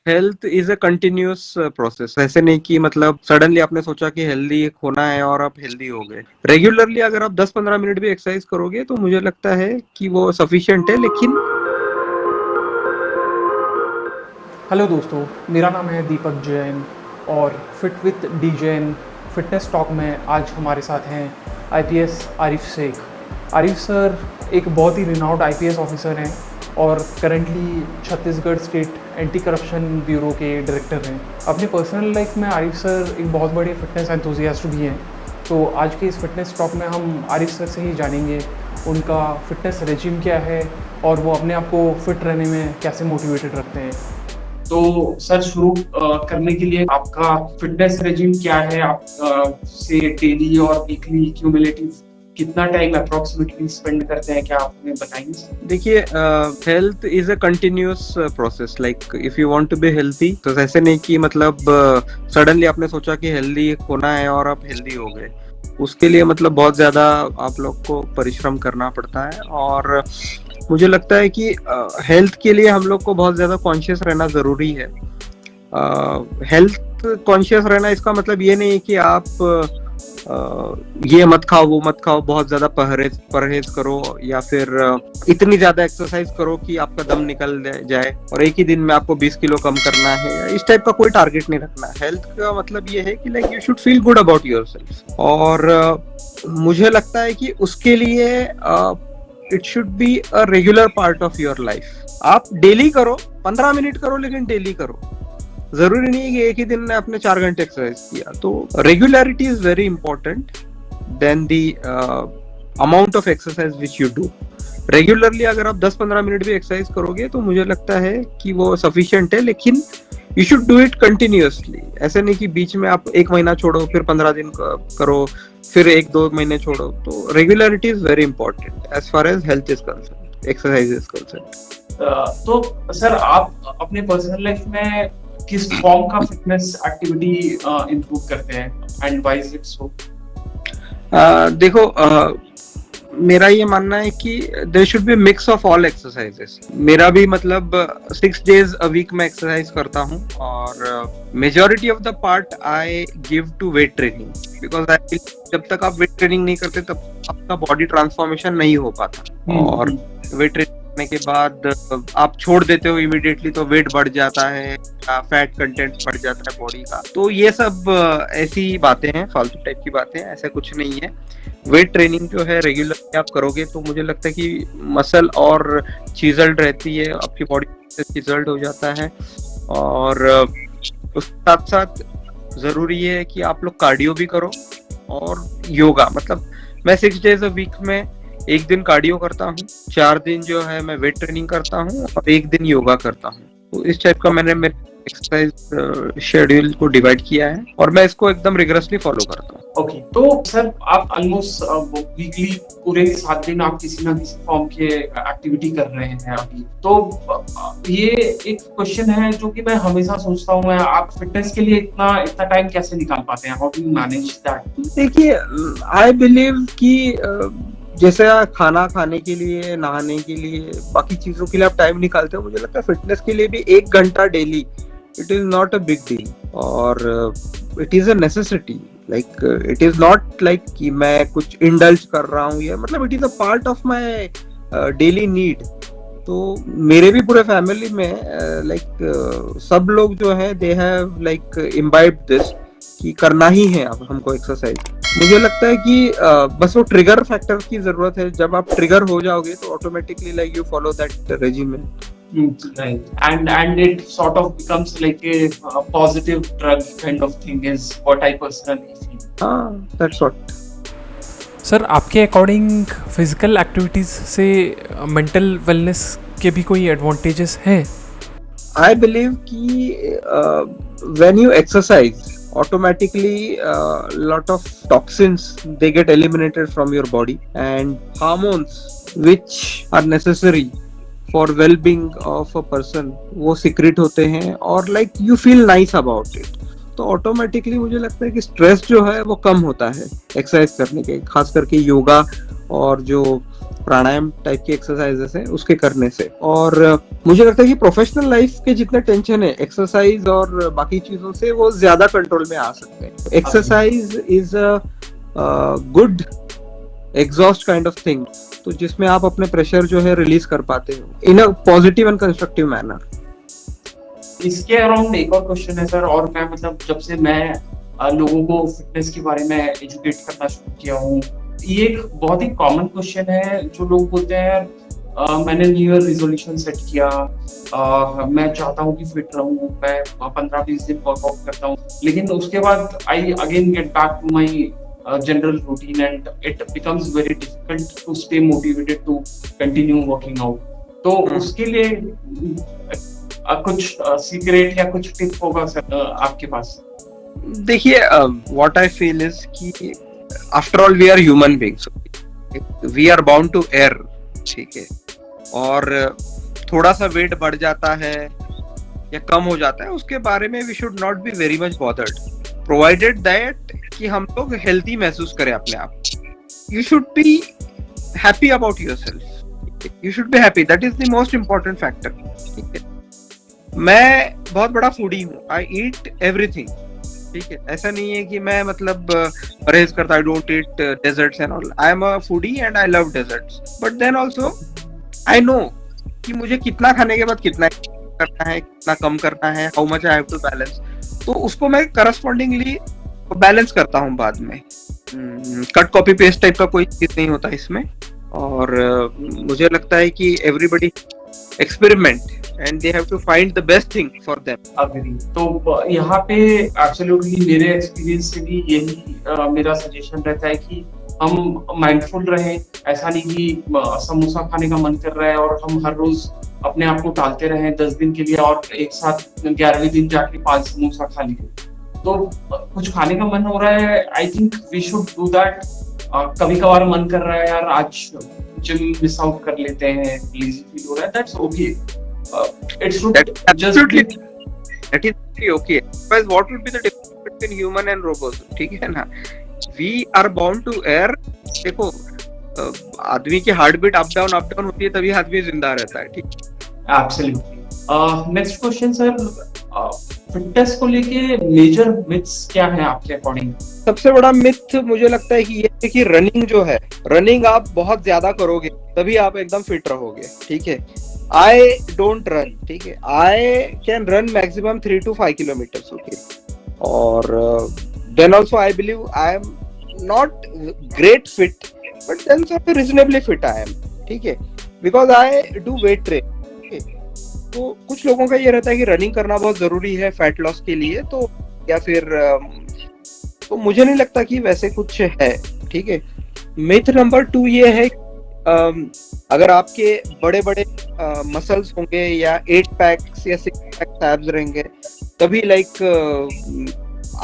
Health is a continuous process. ऐसे नहीं कि मतलब सडनली आपने सोचा कि हेल्दी होना है और आप हेल्दी हो गए। रेगुलरली अगर आप 10-15 मिनट भी एक्सरसाइज करोगे तो मुझे लगता है कि वो सफिशिएंट है। लेकिन हेलो दोस्तों, मेरा नाम है दीपक जैन और fit with D Jain fitness talk में आज हमारे साथ हैं आईपीएस आरिफ शेख। आरिफ सर एक बहुत ही रिनाउंड आईपीएस ऑफिसर हैं और currently Chhattisgarh state anti corruption bureau के डायरेक्टर हैं। अपने पर्सनल लाइफ में आरिफ सर एक बहुत बड़े फिटनेस एंथुजियास्ट भी हैं। तो आज के इस फिटनेस टॉक में हम आरिफ सर से ही जानेंगे उनका फिटनेस रेजिम क्या है और वो अपने आप को फिट रहने में कैसे मोटिवेटेड रखते हैं। तो सर शुरू करने के लिए आपका फिटनेस रेजिम क्या है? आप से डेली और वीकली क्यूमुलेटिव कितना टाइम अप्रोक्सीमेटली स्पेंड करते हैं, क्या आप हमें बताएंगे? देखिए, health is a continuous process. Like if you want to be healthy तो ऐसे नहीं कि मतलब सडनली आपने सोचा कि हेल्दी होना है और आप हेल्दी हो गए। उसके लिए मतलब बहुत ज्यादा आप लोग को परिश्रम करना पड़ता है। और मुझे लगता है कि हेल्थ के लिए हम लोग को बहुत ज्यादा कॉन्शियस रहना जरूरी है। हेल्थ कॉन्शियस रहना इसका मतलब ये नहीं है कि आप ये मत खाओ वो मत खाओ, बहुत ज्यादा परहेज करो या फिर इतनी ज्यादा एक्सरसाइज करो कि आपका दम निकल जाए और एक ही दिन में आपको 20 किलो कम करना है। इस टाइप का कोई टारगेट नहीं रखना। हेल्थ का मतलब ये है कि like you should feel good about yourself. और मुझे लगता है कि उसके लिए it should be a regular part of your life. आप डेली करो, 15 मिनट करो, लेकिन डेली करो। जरूरी नहीं है कि एक ही दिन में आपने 4 घंटे एक्सरसाइज किया। तो regularity is very important then the amount of exercise which you do. Regularly अगर आप 10-15 मिनट भी एक्सरसाइज करोगे तो मुझे लगता है कि वो सफिशिएंट है। लेकिन you should do it continuously. ऐसे नहीं कि बीच में आप 1 महीना छोड़ो, फिर 15 दिन करो, फिर 1-2 महीने छोड़ो। तो regularity is very important as far as health is concern, exercise is concern. तो सर आप अपने पर्सनल लाइफ में किस फॉर्म का फिटनेस एक्टिविटी इंप्रूव करते हैं and why is it so? देखो, मेरा ये मानना है कि there should be mix of all exercises. मेरा भी मतलब 6 days अ वीक में एक्सरसाइज करता हूँ और majority of the part I give to weight training. Because I जब तक आप वेट ट्रेनिंग नहीं करते तब आपका बॉडी ट्रांसफॉर्मेशन नहीं हो पाता। और वेट ट्रेनिंग करने के बाद आप छोड़ देते हो इमीडिएटली तो वेट बढ़ जाता है, फैट कंटेंट बढ़ जाता है बॉडी का। तो ये सब ऐसी बातें हैं, फालतू टाइप की बातें हैं, ऐसा कुछ नहीं है। वेट ट्रेनिंग जो है रेगुलर आप करोगे तो मुझे लगता है कि मसल और चिजल्ड रहती है, आपकी बॉडी चिजल्ड हो जाता है। और उसके साथ साथ जरूरी है कि आप लोग कार्डियो भी करो और योगा। मतलब मैं 6 days अ वीक में 1 दिन कार्डियो करता हूँ, 4 दिन जो है मैं वेट ट्रेनिंग करता हूँ और 1 दिन योगा करता हूँ। तो इस टाइप का मैंने मेरे एक्सरसाइज शेड्यूल को डिवाइड किया है और मैं इसको एकदम रिगरसली फॉलो करता हूँ। ओके, तो सर आप ऑलमोस्ट वीकली पूरे 7 दिन आप किसी ना किसी फॉर्म के एक्टिविटी कर रहे हैं अभी। तो ये एक क्वेश्चन है जो कि मैं हमेशा सोचता हूँ, मैं आप फिटनेस के लिए इतना इतना टाइम कैसे निकाल पाते हैं? How do you manage that? देखिए, आई बिलीव कि जैसे खाना खाने के लिए, नहाने के लिए, बाकी चीजों के लिए आप टाइम निकालते हो, मुझे लगता है फिटनेस के लिए भी 1 घंटा daily it is not a big deal और it is a necessity. Like it is not like कि मैं कुछ इंडल्ज कर रहा हूँ, या मतलब it is a part of my daily need. तो मेरे भी पूरे फैमिली में लाइक सब लोग जो है they have like imbibed this कि करना ही है अब हमको एक्सरसाइज। मुझे लगता है कि बस वो ट्रिगर फैक्टर की जरूरत है। जब आप ट्रिगर हो जाओगे तो automatically like you follow that regimen. Right. And it sort of becomes like a positive drug kind of thing is what I personally feel. That's what. Sir आपके अकॉर्डिंग फिजिकल एक्टिविटीज़ से mental wellness के भी कोई advantages हैं? I believe कि when you exercise automatically lot of toxins they get eliminated from your body and hormones which are necessary for well-being of a person वो secrete होते हैं और like you feel nice about it। तो automatically मुझे लगता है कि stress जो है वो कम होता है एक्सरसाइज करने के, खास करके योगा और जो प्राणायाम टाइप की एक्सरसाइजेस है उसके करने से। और मुझे लगता है कि प्रोफेशनल लाइफ के जितने टेंशन है एक्सरसाइज और बाकी चीजों से वो ज्यादा कंट्रोल में आ सकते हैं। Exercise is a good exhaust kind of thing, तो जिसमें आप अपने प्रेशर जो है रिलीज कर पाते हो in a positive and constructive manner. इसके अराउंड एक और क्वेश्चन है सर, और मैं मतलब जब से मैं लोगों को फिटनेस के बारे में एजुकेट करना शुरू किया हूँ, ये एक बहुत ही कॉमन क्वेश्चन है जो लोग बोलते हैं मैंने न्यू ईयर रिजोल्यूशन सेट किया, मैं चाहता हूँ कि फिट रहूँ, मैं 15-20 दिन वर्कआउट करता हूँ, लेकिन उसके बाद I again get back to my general routine and it becomes very difficult to stay motivated to continue working out. तो उसके लिए कुछ सीक्रेट या कुछ टिप होगा सर आपके पास? देखिए व्हाट आई फील इज कि after all we are human beings, we are bound to err, ठीक है, और थोड़ा सा वेट बढ़ जाता है या कम हो जाता है उसके बारे में we should not be very much bothered, provided that कि हम लोग हेल्थी महसूस करें अपने आप। You should be happy about yourself, you should be happy, that is the most important factor, ठीक है। मैं बहुत बड़ा फूडी हूँ, आई ईट एवरीथिंग, ठीक है, ऐसा नहीं है कि मैं मतलब परहेज करता, I don't eat desserts and all, I am a foodie and I love desserts, but then also I know कि मुझे कितना खाने के बाद कितना करना है, कितना कम करना है, how much I have to balance, तो उसको मैं करस्पॉन्डिंगली बैलेंस करता हूँ बाद में। कट कॉपी पेस्ट टाइप का कोई चीज नहीं होता इसमें, और मुझे लगता है कि everybody experiment and they have to find the best thing for them. Agree. तो यहाँ पे एब्सोल्युटली मेरे एक्सपीरियंस से भी यही मेरा सजेशन रहता है कि हम माइंडफुल रहें। ऐसा नहीं कि समोसा खाने का मन कर रहा है और हम हर रोज अपने आप को टालते रहें 10 दिन के लिए और एक साथ 11वें दिन जाके 5 समोसा खा लिए। तो कुछ खाने का मन हो रहा है, I think we should do that. कभी कभार मन कर रहा है यार आज जिम मिस आउट कर लेते हैं, लेजी फील हो रहा है, that's okay, it should just that is okay. बस what would be the difference between human and robot, ठीक है ना, we are bound to err. देखो आदमी की हार्ट बीट अप डाउन होती है तभी आदमी जिंदा रहता है, ठीक है। Absolutely. Next question sir, fitness को लेके मेजर मिथ्स क्या है आपके अकॉर्डिंग? सबसे बड़ा मिथ मुझे लगता है कि ये है कि रनिंग जो है, रनिंग आप बहुत ज्यादा करोगे तभी आप एकदम फिट रहोगे, ठीक है। आई डोंट रन, ठीक है, I can run maximum 3 to 5 kilometres, okay, और then also I believe I am not great fit but then so reasonably fit I am, ठीक है, because I do weight train, ठीक है। तो कुछ लोगों का ये रहता है कि रनिंग करना बहुत जरूरी है फैट लॉस के लिए, तो या फिर तो मुझे नहीं लगता कि वैसे कुछ है, ठीक है। मिथ नंबर 2 ये है अगर आपके बड़े बड़े मसल्स होंगे या 8 पैक्स या 6 पैक्स एब्स रहेंगे तभी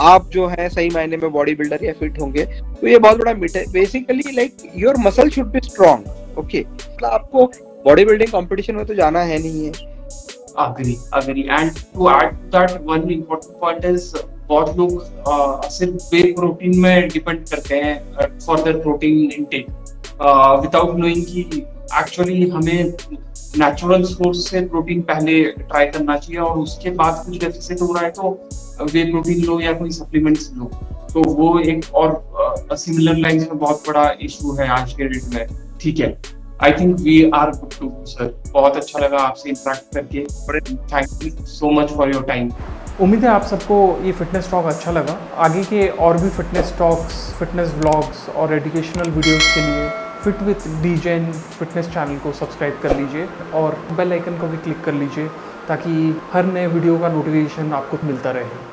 आप जो है सही मायने में बॉडी बिल्डर या फिट होंगे, तो ये बहुत बड़ा मिथ है। Basically your muscle should be strong, okay, आपको बॉडी बिल्डिंग कॉम्पिटिशन में तो जाना है नहीं है। Agree. And to add to that, one important point is बहुत लोग सिर्फ वे प्रोटीन में डिपेंड करते हैं for their protein intake without knowing कि एक्चुअली हमें नेचुरल सोर्स से प्रोटीन पहले ट्राई करना चाहिए और उसके बाद कुछ डेफिसिट हो रहा है तो वे प्रोटीन लो या कोई सप्लीमेंट्स लो, तो वो एक और सिमिलर लाइंस में बहुत बड़ा इशू है आज के डेट में, ठीक है। I think we are good to go sir. बहुत अच्छा लगा आपसे इंटरेक्ट करके, thank you so much for your time. उम्मीद है आप सबको ये फिटनेस टॉक अच्छा लगा। आगे के और भी फिटनेस टॉक्स, फिटनेस व्लॉग्स और एजुकेशनल वीडियोस के लिए फिट विथ डीजेन फिटनेस चैनल को सब्सक्राइब कर लीजिए और बेल आइकन को भी क्लिक कर लीजिए ताकि हर नए वीडियो का नोटिफिकेशन आपको मिलता रहे।